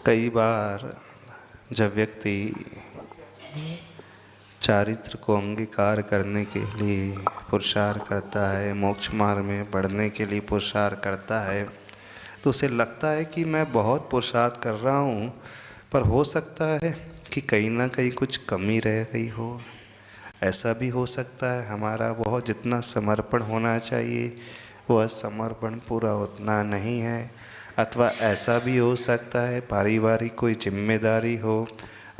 कई बार जब व्यक्ति चारित्र को अंगीकार करने के लिए पुरुषार्थ करता है, मोक्ष मार्ग में बढ़ने के लिए पुरुषार्थ करता है, तो उसे लगता है कि मैं बहुत पुरुषार्थ कर रहा हूँ, पर हो सकता है कि कहीं ना कहीं कुछ कमी रह गई हो। ऐसा भी हो सकता है हमारा बहुत जितना समर्पण होना चाहिए वह समर्पण पूरा उतना नहीं है, अथवा ऐसा भी हो सकता है पारिवारिक कोई जिम्मेदारी हो,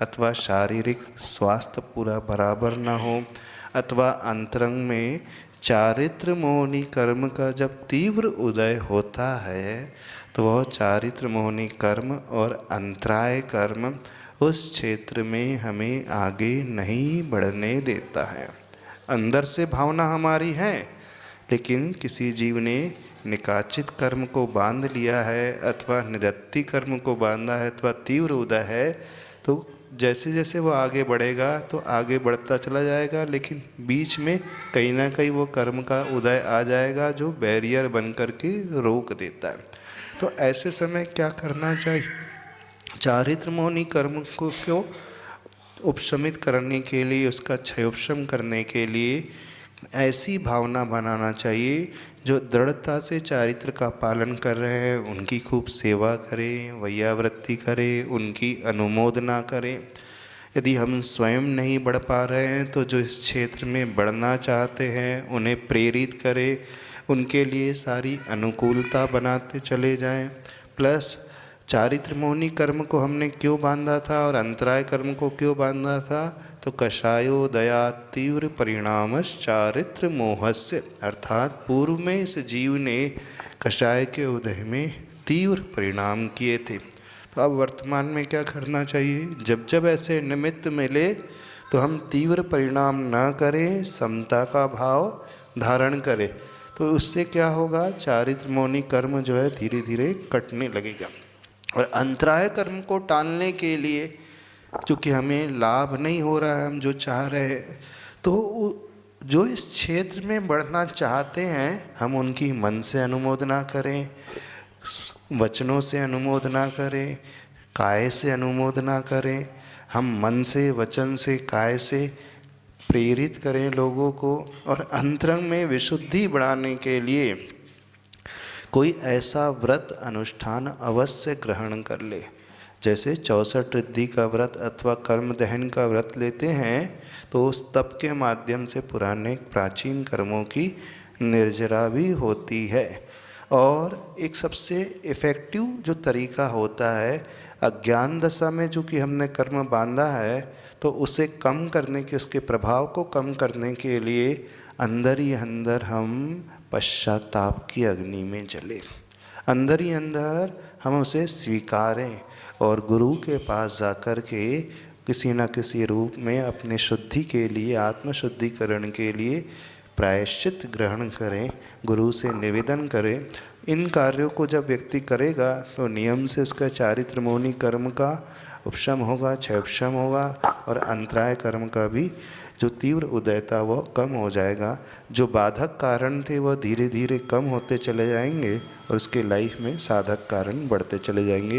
अथवा शारीरिक स्वास्थ्य पूरा बराबर ना हो, अथवा अंतरंग में चारित्र मोहनी कर्म का जब तीव्र उदय होता है तो वह चारित्र मोहनी कर्म और अंतराय कर्म उस क्षेत्र में हमें आगे नहीं बढ़ने देता है। अंदर से भावना हमारी है, लेकिन किसी जीव ने निकाचित कर्म को बांध लिया है अथवा निदत्ति कर्म को बांधा है अथवा तीव्र उदय है, तो जैसे जैसे वो आगे बढ़ेगा तो आगे बढ़ता चला जाएगा, लेकिन बीच में कहीं ना कहीं वो कर्म का उदय आ जाएगा जो बैरियर बन कर के रोक देता है। तो ऐसे समय क्या करना चाहिए? चारित्र मोहनी कर्म को क्यों उपशमित करने के लिए, उसका क्षयोपशम करने के लिए ऐसी भावना बनाना चाहिए जो दृढ़ता से चारित्र का पालन कर रहे हैं उनकी खूब सेवा करें, वैयावृत्ति करें, उनकी अनुमोदना करें। यदि हम स्वयं नहीं बढ़ पा रहे हैं तो जो इस क्षेत्र में बढ़ना चाहते हैं उन्हें प्रेरित करें, उनके लिए सारी अनुकूलता बनाते चले जाएं। प्लस चारित्र मोहनी कर्म को हमने क्यों बांधा था और अंतराय कर्म को क्यों बांधा था? तो कषायो दया तीव्र परिणामश चारित्र मोहस्य, अर्थात पूर्व में इस जीव ने कषाय के उदय में तीव्र परिणाम किए थे। तो अब वर्तमान में क्या करना चाहिए? जब जब ऐसे निमित्त मिले तो हम तीव्र परिणाम न करें, समता का भाव धारण करें। तो उससे क्या होगा? चारित्र मोहनी कर्म जो है धीरे धीरे कटने लगेगा। और अंतराय कर्म को टालने के लिए चूँकि हमें लाभ नहीं हो रहा है हम जो चाह रहे हैं, तो जो इस क्षेत्र में बढ़ना चाहते हैं हम उनकी मन से अनुमोदना करें, वचनों से अनुमोदना करें, काय से अनुमोदना करें। हम मन से, वचन से, काय से प्रेरित करें लोगों को। और अंतरंग में विशुद्धि बढ़ाने के लिए कोई ऐसा व्रत अनुष्ठान अवश्य ग्रहण कर ले। जैसे 64 रिद्धि का व्रत अथवा कर्म दहन का व्रत लेते हैं तो उस तप के माध्यम से पुराने प्राचीन कर्मों की निर्जरा भी होती है। और एक सबसे इफ़ेक्टिव जो तरीका होता है, अज्ञान दशा में जो कि हमने कर्म बांधा है तो उसे कम करने के, उसके प्रभाव को कम करने के लिए अंदर ही अंदर हम पश्चाताप की अग्नि में जले, अंदर ही अंदर हम उसे स्वीकारें और गुरु के पास जाकर के किसी न किसी रूप में अपने शुद्धि के लिए, आत्मशुद्धिकरण के लिए प्रायश्चित ग्रहण करें, गुरु से निवेदन करें। इन कार्यों को जब व्यक्ति करेगा तो नियम से उसका चारित्र मोहनी कर्म का उपशम होगा, क्षयोपशम होगा और अंतराय कर्म का भी जो तीव्र उदय था वह कम हो जाएगा। जो बाधक कारण थे वह धीरे धीरे कम होते चले जाएंगे और उसके लाइफ में साधक कारण बढ़ते चले जाएंगे।